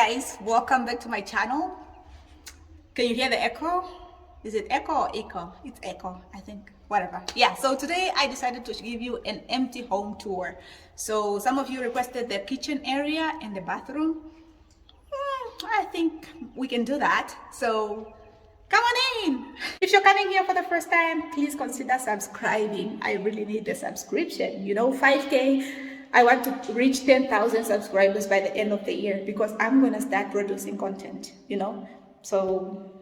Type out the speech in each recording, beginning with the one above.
guys, welcome back to my channel. Can you hear the echo? Is it echo or echo? It's echo, I think. Whatever. Yeah, so today I decided to give you an empty home tour. So some of you requested the kitchen area and the bathroom. I think we can do that. So come on in. If you're coming here for the first time, please consider subscribing. I really need the subscription. 5K. I want to reach 10,000 subscribers by the end of the year because I'm going to start producing content, So,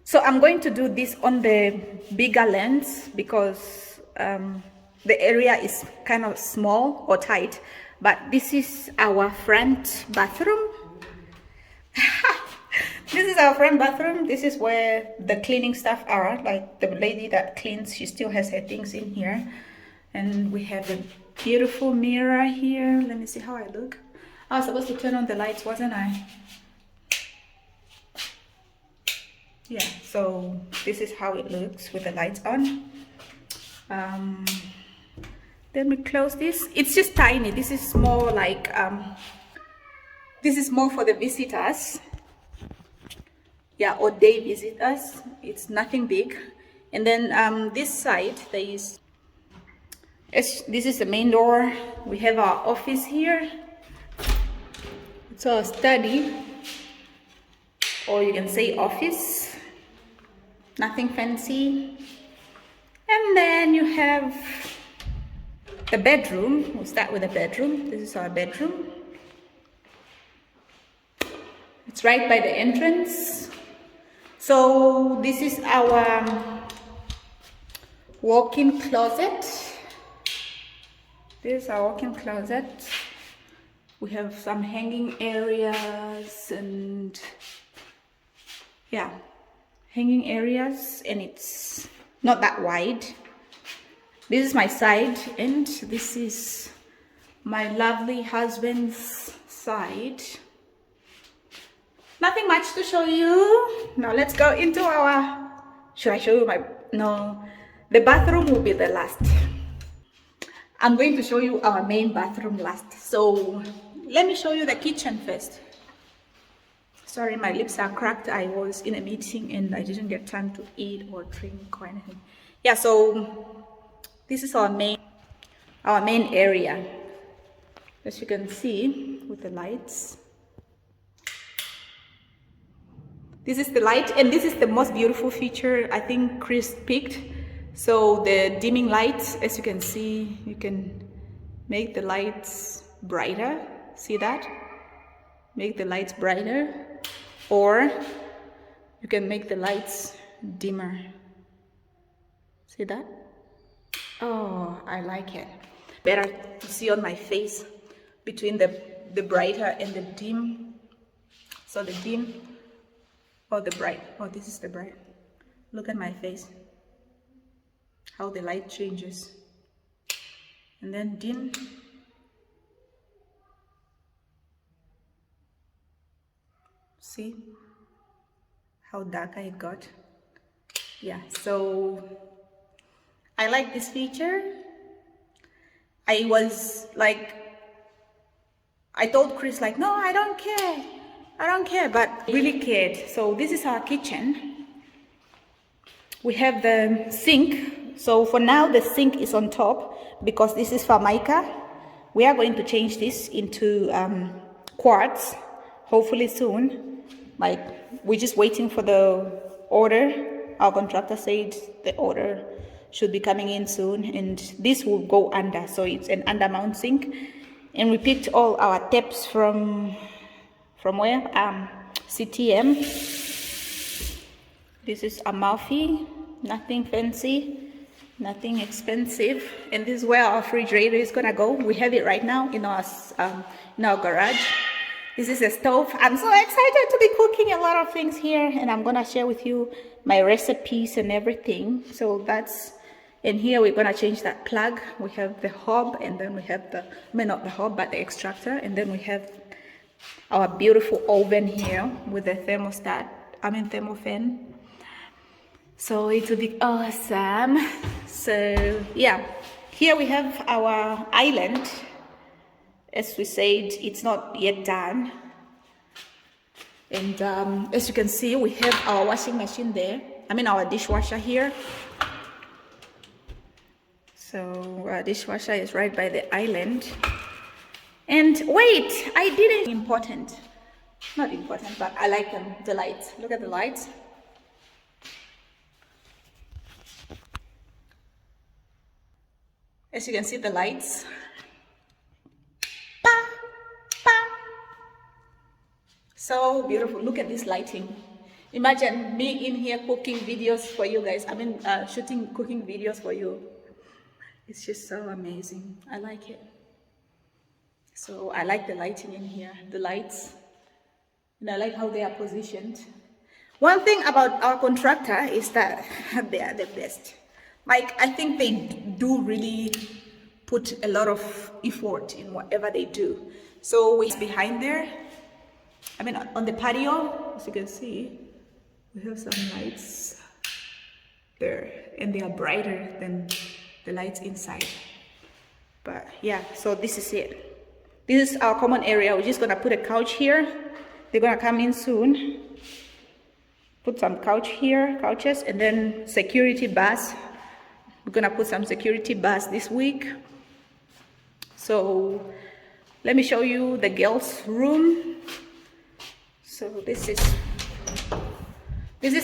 so I'm going to do this on the bigger lens because the area is kind of small or tight. But this is our front bathroom. This is our front bathroom. This is where the cleaning stuff are. Like the lady that cleans, she still has her things in here. And we have a beautiful mirror here. Let me see how I look. I was supposed to turn on the lights, wasn't I? Yeah, so this is how it looks with the lights on. Let me close this. It's just tiny. This is more like, this is more for the visitors. Yeah, or they visit us. It's nothing big. And then this side, this is the main door. We have our office here. It's our study, or you can say office. Nothing fancy. And then you have the bedroom. We'll start with the bedroom. This is our bedroom. It's right by the entrance. So this is our walk-in closet. This is our walk-in closet. We have some hanging areas and yeah, hanging areas, and it's not that wide. This is my side, and this is my lovely husband's side. Nothing much to show you. Now let's go into our, should I show you no, the bathroom will be the last. I'm going to show you our main bathroom last. So let me show you the kitchen first. Sorry, my lips are cracked. I was in a meeting and I didn't get time to eat or drink or anything. Yeah, so this is our main area. As you can see with the lights. This is the light, and this is the most beautiful feature I think Chris picked. So the dimming lights, as you can see, you can make the lights brighter. See that? Make the lights brighter, or you can make the lights dimmer. See that? Oh, I like it. Better to see on my face between the brighter and the dim. So the dim. Oh, the bright. Oh, this is the bright. Look at my face. How the light changes. And then dim. See how dark I got? Yeah, so I like this feature. I was like, I told Chris like, no, I don't care, but really cared. So this is our kitchen. We have the sink. So for now, the sink is on top because this is Formica. We are going to change this into quartz, hopefully soon. Like, we're just waiting for the order. Our contractor said the order should be coming in soon, and this will go under. So it's an undermount sink. And we picked all our taps from where? CTM. This is Amalfi, nothing fancy, nothing expensive. And this is where our refrigerator is gonna go. We have it right now in our garage. This is a stove. I'm so excited to be cooking a lot of things here, and I'm gonna share with you my recipes and everything. So that's, and here we're gonna change that plug. We have the hob, and then we have not the hob, but the extractor, and then we have our beautiful oven here with the thermostat, thermofan. So it will be awesome. So yeah, here we have our island As we said, it's not yet done. And as you can see, we have our washing machine there. I mean our dishwasher here. So our dishwasher is right by the island. And wait, I didn't important. Not important, but I like them. The lights. Look at the lights. As you can see, the lights. So beautiful. Look at this lighting. Imagine me in here cooking videos for you guys. I mean, shooting cooking videos for you. It's just so amazing. I like it. So I like the lighting in here, the lights. And I like how they are positioned. One thing about our contractor is that they are the best. Like, I think they do really put a lot of effort in whatever they do. So we're behind there. I mean, on the patio, as you can see, we have some lights there, and they are brighter than the lights inside. But yeah, so this is it. This is our common area. We're just gonna put a couch here. They're gonna come in soon. Put some couches, and then security bars. We're gonna put some security bars this week. So let me show you the girls' room. So this is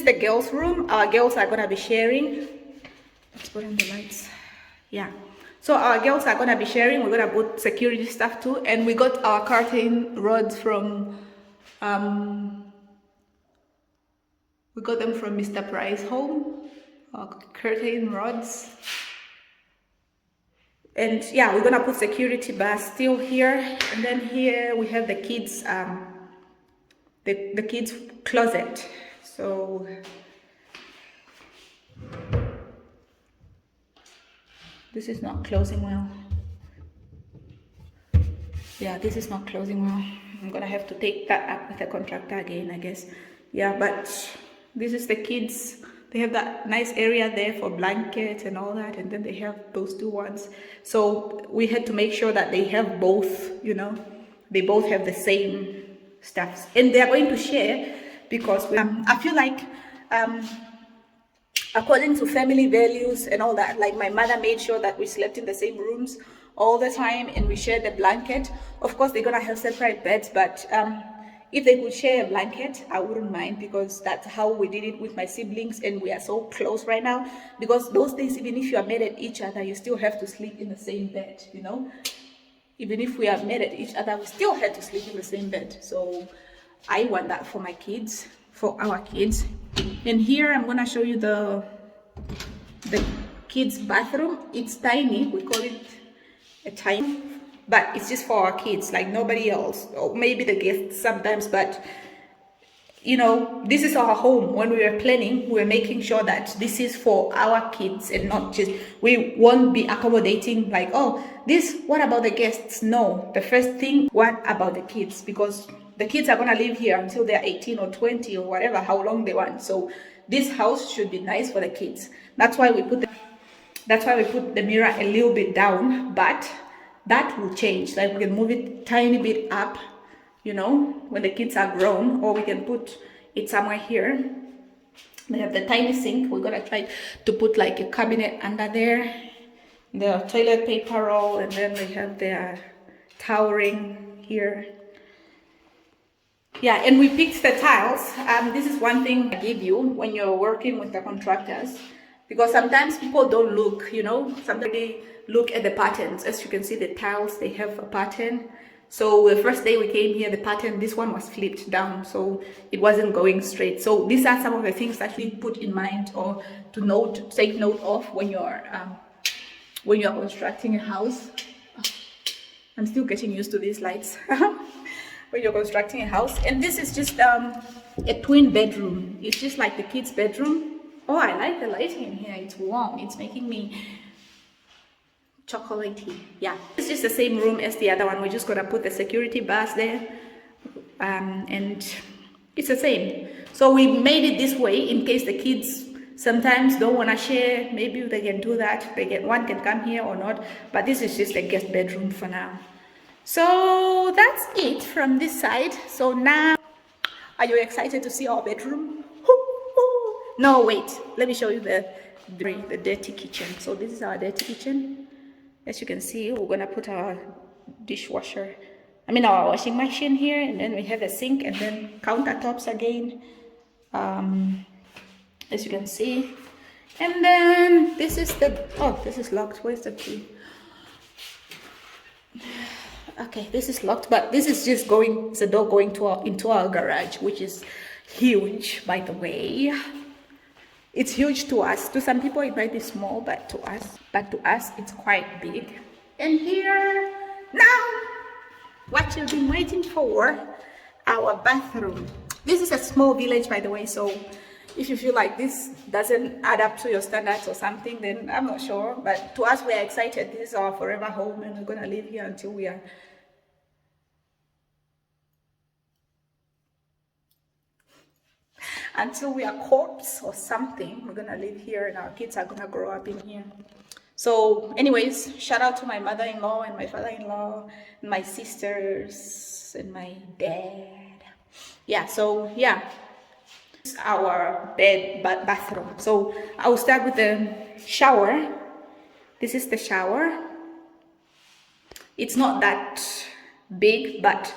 the girls' room. Our girls are gonna be sharing. Let's put on the lights. Yeah. So our girls are gonna be sharing. We're gonna put security stuff too, and we got our curtain rods from we got them from Mr. Price home. Our curtain rods. And yeah, we're gonna put security bars still here, and then here we have the kids the kids closet. So this is not closing well. Yeah, this is not closing well. I'm gonna have to take that up with the contractor again, I guess. Yeah, but this is the kids. They have that nice area there for blankets and all that, and then they have those two ones. So we had to make sure that they have both, you know, they both have the same stuffs, and they are going to share because I feel like according to family values and all that, like my mother made sure that we slept in the same rooms all the time and we shared the blanket. Of course, they're gonna have separate beds, but if they could share a blanket, I wouldn't mind, because that's how we did it with my siblings, and we are so close right now. Because those days, even if you are mad at each other, you still have to sleep in the same bed, you know. Even if we are mad at each other, we still had to sleep in the same bed. So I want that for my kids, for our kids. And here I'm gonna show you the kids' bathroom. It's tiny. We call it a tiny, but it's just for our kids, like nobody else, or maybe the guests sometimes. But you know, this is our home. When we were planning, we were making sure that this is for our kids and not just, we won't be accommodating like, oh, this, what about the guests? No, the first thing, what about the kids? Because the kids are going to live here until they're 18 or 20 or whatever, how long they want. So this house should be nice for the kids. That's why we put the mirror a little bit down, but that will change. Like we can move it tiny bit up, you know, when the kids are grown, or we can put it somewhere here. They have the tiny sink. We're gonna try to put like a cabinet under there, the toilet paper roll, and then they have their towering here. Yeah, and we picked the tiles. This is one thing I give you when you're working with the contractors, because sometimes people don't look, you know, sometimes they look at the patterns. As you can see, the tiles, they have a pattern. So the first day we came here, the pattern, this one was flipped down, so it wasn't going straight. So these are some of the things that we put in mind, or to take note of when you're constructing a house. I'm still getting used to these lights. When you're constructing a house. And this is just a twin bedroom. It's just like the kids' bedroom. Oh, I like the lighting in here. It's warm. It's making me chocolatey. Yeah, it's just the same room as the other one. We're just gonna put the security bars there, and it's the same. So we made it this way in case the kids sometimes don't want to share. Maybe they can do that. One can come here or not, but this is just a guest bedroom for now. So that's it from this side. So now, are you excited to see our bedroom? No, wait, let me show you the dirty kitchen. So this is our dirty kitchen. As you can see, we're gonna put our dishwasher, our washing machine here, and then we have a sink, and then countertops again, as you can see. And then this is this is locked. Where's the key? Okay, this is locked, but this is just the door going into our garage, which is huge, by the way. It's huge to us. To some people it might be small, but to us it's quite big. And here now, what you've been waiting for, our bathroom. This is a small village, by the way, so if you feel like this doesn't add up to your standards or something, then I'm not sure. But to us, we're excited. This is our forever home, and we're gonna live here until we are corpse or something. We're gonna live here, and our kids are gonna grow up in here. So anyways, shout out to my mother-in-law and my father-in-law and my sisters and my dad. Yeah, so yeah, this is our bathroom. So I'll start with the shower. This is the shower. It's not that big, but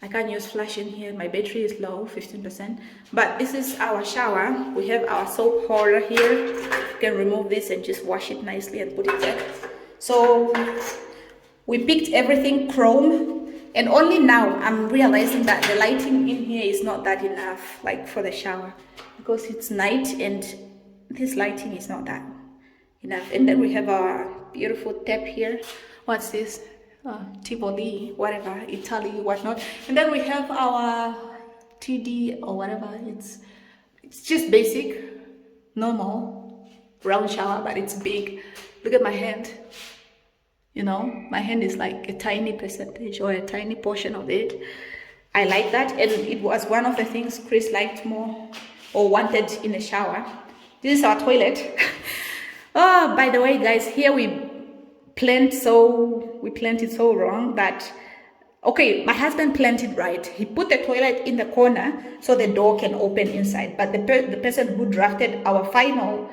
I can't use flash in here. My battery is low, 15%. But this is our shower. We have our soap holder here. You can remove this and just wash it nicely and put it there. So we picked everything chrome, and only now I'm realizing that the lighting in here is not that enough, like for the shower, because it's night and this lighting is not that enough. And then we have our beautiful tap here. What's this? Tivoli, whatever, Italy, whatnot. And then we have our TD or whatever. It's just basic, normal, round shower, but it's big. Look at my hand. You know, my hand is like a tiny percentage or a tiny portion of it. I like that, and it was one of the things Chris liked more or wanted in a shower. This is our toilet. Oh, by the way, guys, here we planned it so wrong that, okay, my husband planned it right. He put the toilet in the corner so the door can open inside, but the person who drafted our final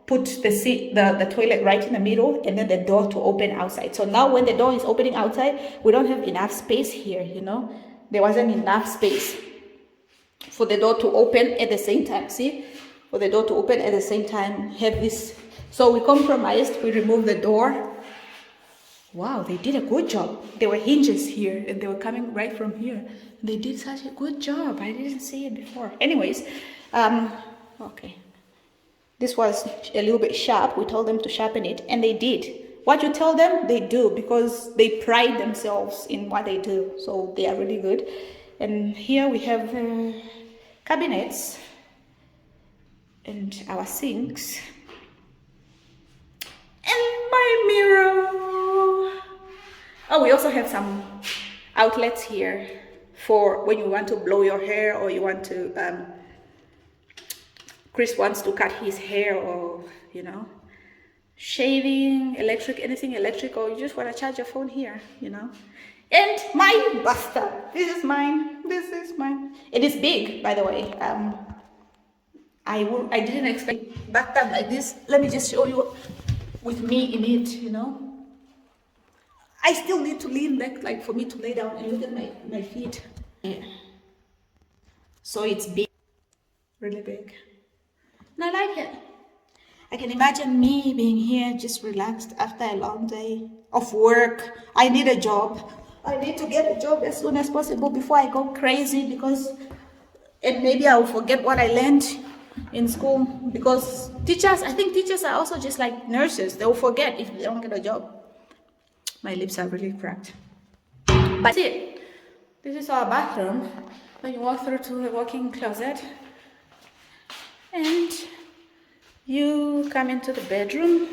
put the toilet right in the middle and then the door to open outside. So now when the door is opening outside, we don't have enough space here, you know. There wasn't enough space for the door to open at the same time. See, for the door to open at the same time, have this. So we compromised. We removed the door. Wow, they did a good job. There were hinges here and they were coming right from here. They did such a good job. I didn't see it before. Anyways, okay. This was a little bit sharp. We told them to sharpen it, and they did. What you tell them, they do, because they pride themselves in what they do. So they are really good. And here we have the cabinets and our sinks. And my mirror. Oh, we also have some outlets here for when you want to blow your hair, or you want to, Chris wants to cut his hair, or, you know, shaving, electric, anything electric, or you just want to charge your phone here, you know. And my bathtub. This is mine. This is mine. It is big, by the way. I didn't expect bathtub like this. Let me just show you with me in it, you know. I still need to lean back, like for me to lay down and look at my feet. Yeah. So it's big, really big. And I like it. I can imagine me being here just relaxed after a long day of work. I need a job. I need to get a job as soon as possible before I go crazy, because, and maybe I will forget what I learned in school, because I think teachers are also just like nurses. They will forget if they don't get a job. My lips are really cracked. But that's it. This is our bathroom. When you walk through to the walk-in closet, and you come into the bedroom.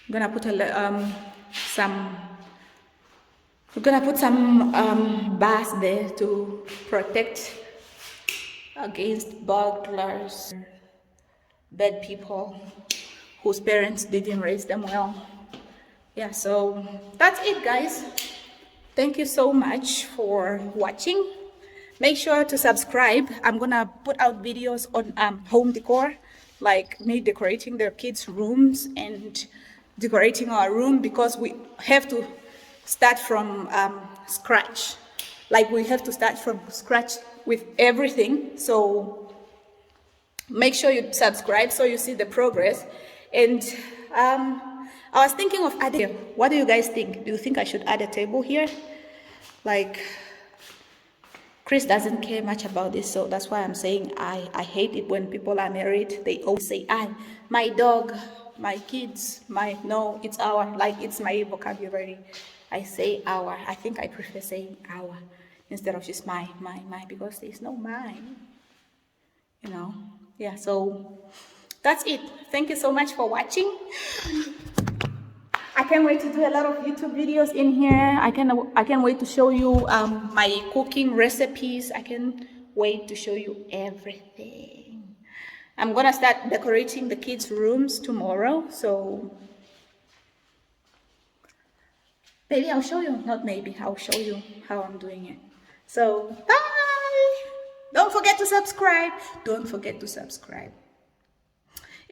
I'm gonna put some bars there to protect against burglars, bad people whose parents didn't raise them well. Yeah, so that's it, guys. Thank you so much for watching. Make sure to subscribe. I'm gonna put out videos on home decor, like me decorating their kids' rooms and decorating our room, because we have to start from scratch. Like we have to start from scratch with everything. So make sure you subscribe so you see the progress. And I was thinking of adding, what do you guys think? Do you think I should add a table here? Like, Chris doesn't care much about this, so that's why I'm saying I hate it when people are married. They always say, my dog, my kids, no, it's our, like it's my vocabulary. I say our. I think I prefer saying our instead of just my, because there's no mine, you know. Yeah, so that's it. Thank you so much for watching. I can't wait to do a lot of YouTube videos in here. I can't wait to show you my cooking recipes. I can't wait to show you everything. I'm gonna start decorating the kids' rooms tomorrow, so maybe I'll show you. Not maybe, I'll show you how I'm doing it. So bye. Don't forget to subscribe. Don't forget to subscribe.